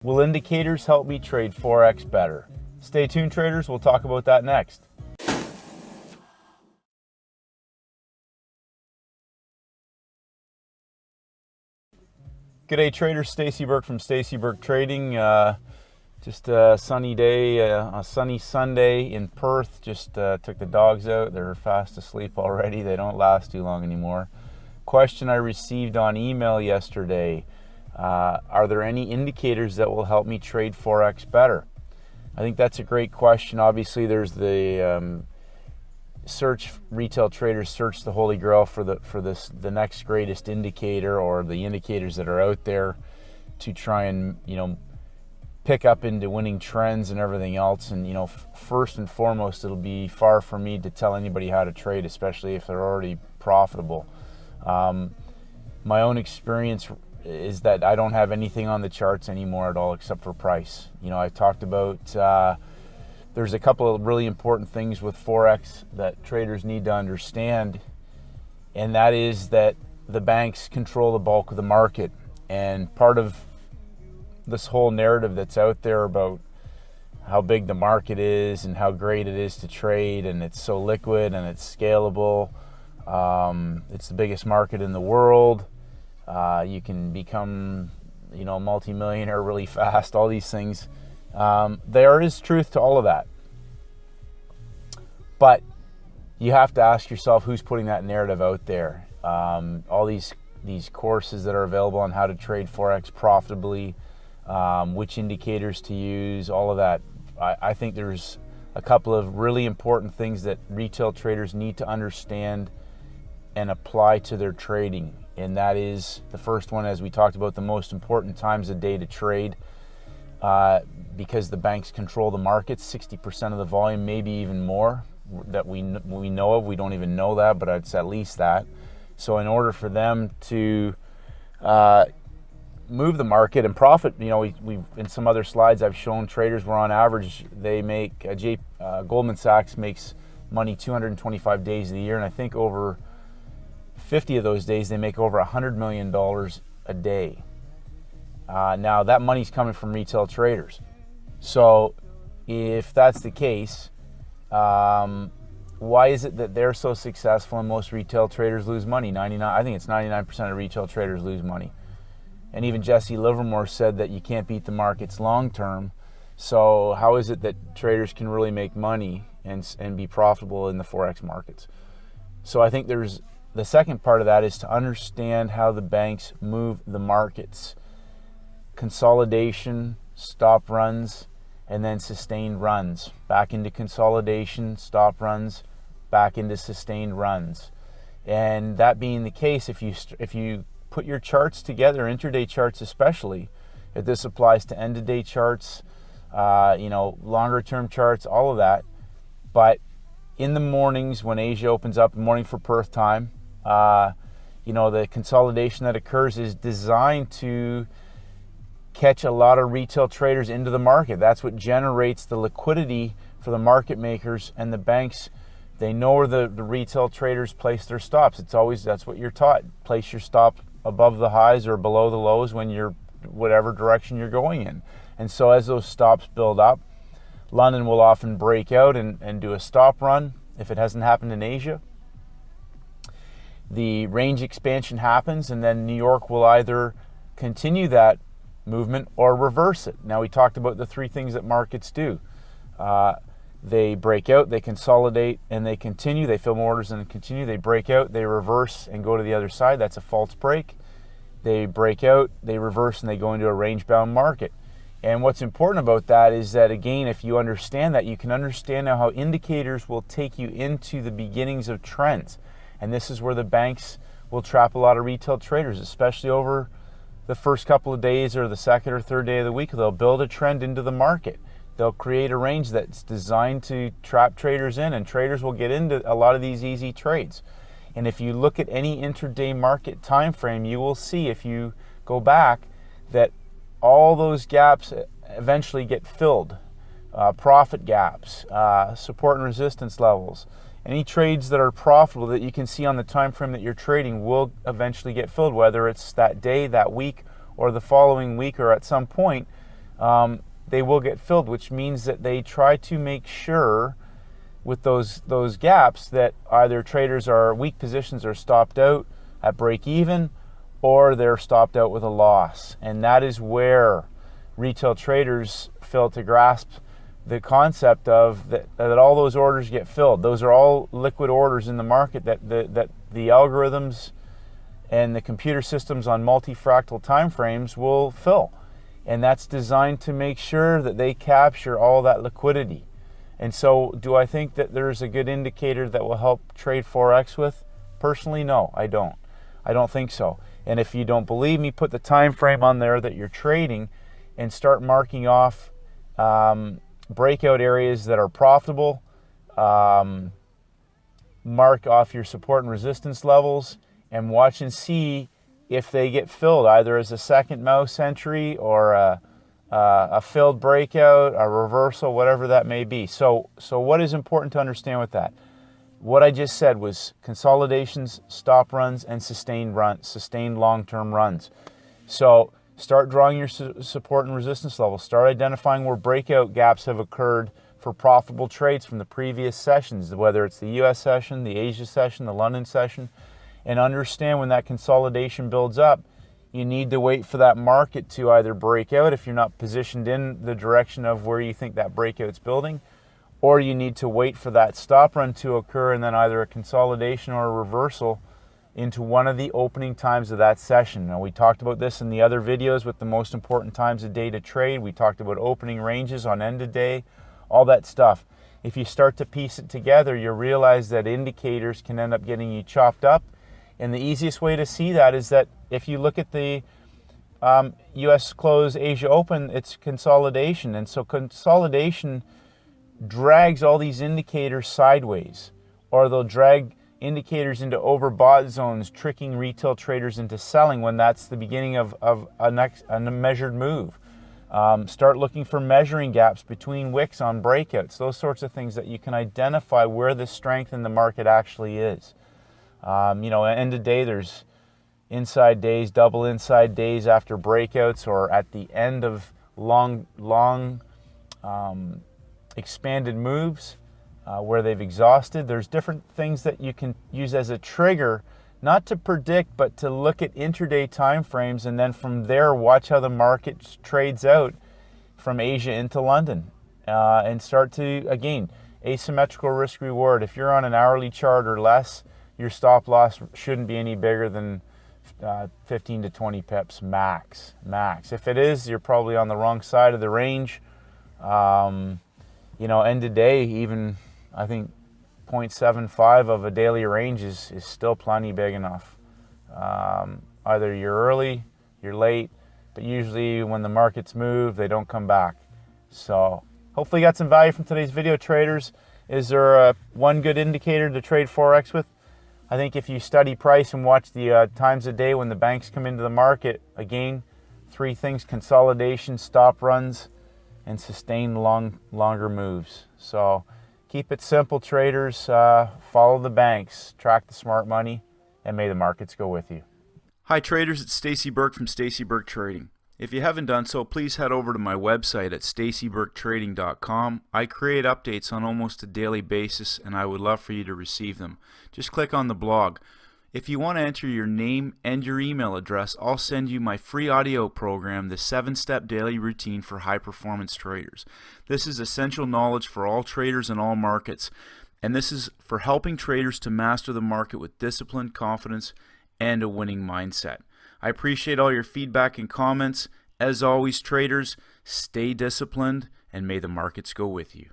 Will indicators help me trade Forex better? Stay tuned, traders. We'll talk about that next. G'day, traders. Stacey Burke from Stacey Burke Trading. Just a sunny day, a sunny Sunday in Perth. Just took the dogs out. They're fast asleep already. They don't last too long anymore. Question I received on email yesterday. Are there any indicators that will help me trade Forex better? I think that's a great question. Obviously, there's the retail traders search the holy grail for the next greatest indicator, or the indicators that are out there to try and pick up into winning trends and everything else. And first and foremost, it'll be far from me to tell anybody how to trade, especially if they're already profitable. My own experience is that I don't have anything on the charts anymore at all except for price. I talked about there's a couple of really important things with Forex that traders need to understand, and that is that the banks control the bulk of the market. And part of this whole narrative that's out there about how big the market is and how great it is to trade, and it's so liquid and it's scalable, it's the biggest market in the world, you can become a multi-millionaire really fast, all these things. There is truth to all of that, but you have to ask yourself who's putting that narrative out there. All these courses that are available on how to trade Forex profitably, which indicators to use, all of that. I think there's a couple of really important things that retail traders need to understand and apply to their trading. And that is, the first one, as we talked about, the most important times of day to trade, because the banks control the market, 60% of the volume, maybe even more, that we know of. We don't even know that, but it's at least that. So in order for them to move the market and profit, we've in some other slides I've shown traders where on average they make, Goldman Sachs makes money 225 days of the year, and I think over 50 of those days they make over $100 million a day. Now that money's coming from retail traders. So if that's the case, why is it that they're so successful and most retail traders lose money? I think it's 99% of retail traders lose money. And even Jesse Livermore said that you can't beat the markets long term. So how is it that traders can really make money and be profitable in the Forex markets? So I think there's the second part of that is to understand how the banks move the markets. Consolidation, stop runs, and then sustained runs. Back into consolidation, stop runs, back into sustained runs. And that being the case, if you put your charts together, intraday charts especially, if this applies to end-of-day charts, longer term charts, all of that. But in the mornings when Asia opens up, morning for Perth time, the consolidation that occurs is designed to catch a lot of retail traders into the market. That's what generates the liquidity for the market makers and the banks. They know where the retail traders place their stops. That's what you're taught. Place your stop above the highs or below the lows when you're whatever direction you're going in. And so as those stops build up, London will often break out and do a stop run if it hasn't happened in Asia. The range expansion happens, and then New York will either continue that movement or reverse it. Now, we talked about the three things that markets do. They break out, they consolidate, and they continue. They fill more orders and continue. They break out, they reverse and go to the other side. That's a false break. They break out, they reverse, and they go into a range-bound market. And what's important about that is that, again, if you understand that, you can understand now how indicators will take you into the beginnings of trends. And this is where the banks will trap a lot of retail traders, especially over the first couple of days or the second or third day of the week. They'll build a trend into the market. They'll create a range that's designed to trap traders in, and traders will get into a lot of these easy trades. And if you look at any intraday market time frame, you will see, if you go back, that all those gaps eventually get filled. Profit gaps, support and resistance levels. Any trades that are profitable that you can see on the time frame that you're trading will eventually get filled, whether it's that day, that week, or the following week, or at some point. they will get filled, which means that they try to make sure with those gaps that either traders are weak positions are stopped out at break even, or they're stopped out with a loss. And that is where retail traders fail to grasp the concept of that all those orders get filled. Those are all liquid orders in the market that the algorithms and the computer systems on multifractal time frames will fill. And that's designed to make sure that they capture all that liquidity. And so do I think that there's a good indicator that will help trade Forex with? Personally, no, I don't. I don't think so. And if you don't believe me, put the time frame on there that you're trading and start marking off breakout areas that are profitable. Mark off your support and resistance levels and watch and see if they get filled, either as a second mouse entry or a filled breakout, a reversal, whatever that may be. So what is important to understand with that? What I just said was consolidations, stop runs, and sustained long-term runs. So start drawing your support and resistance levels. Start identifying where breakout gaps have occurred for profitable trades from the previous sessions, whether it's the US session, the Asia session, the London session, and understand when that consolidation builds up, you need to wait for that market to either break out if you're not positioned in the direction of where you think that breakout's building, or you need to wait for that stop run to occur and then either a consolidation or a reversal into one of the opening times of that session. Now, we talked about this in the other videos with the most important times of day to trade. We talked about opening ranges on end of day, all that stuff. If you start to piece it together, you'll realize that indicators can end up getting you chopped up. And the easiest way to see that is that if you look at the US close, Asia open, it's consolidation. And so consolidation drags all these indicators sideways, or they'll drag indicators into overbought zones, tricking retail traders into selling when that's the beginning of a measured move. Start looking for measuring gaps between wicks on breakouts, those sorts of things that you can identify where the strength in the market actually is. End of day, there's inside days, double inside days after breakouts, or at the end of long expanded moves where they've exhausted. There's different things that you can use as a trigger, not to predict, but to look at intraday time frames, and then from there watch how the market trades out from Asia into London, and start to, again, asymmetrical risk reward. If you're on an hourly chart or less, your stop loss shouldn't be any bigger than 15 to 20 pips max. If it is, you're probably on the wrong side of the range. End of day, even I think 0.75 of a daily range is still plenty big enough. Either you're early, you're late, but usually when the markets move, they don't come back. So hopefully you got some value from today's video, traders. Is there one good indicator to trade Forex with? I think if you study price and watch the times a day when the banks come into the market, again, three things: consolidation, stop runs, and sustained longer moves. So keep it simple, traders. Follow the banks, track the smart money, and may the markets go with you. Hi traders, it's Stacey Burke from Stacey Burke Trading. If you haven't done so, please head over to my website at staceyburketrading.com. I create updates on almost a daily basis, and I would love for you to receive them. Just click on the blog. If you want to enter your name and your email address, I'll send you my free audio program, the 7-Step Daily Routine for High Performance Traders. This is essential knowledge for all traders in all markets, and this is for helping traders to master the market with discipline, confidence, and a winning mindset. I appreciate all your feedback and comments. As always, traders, stay disciplined, and may the markets go with you.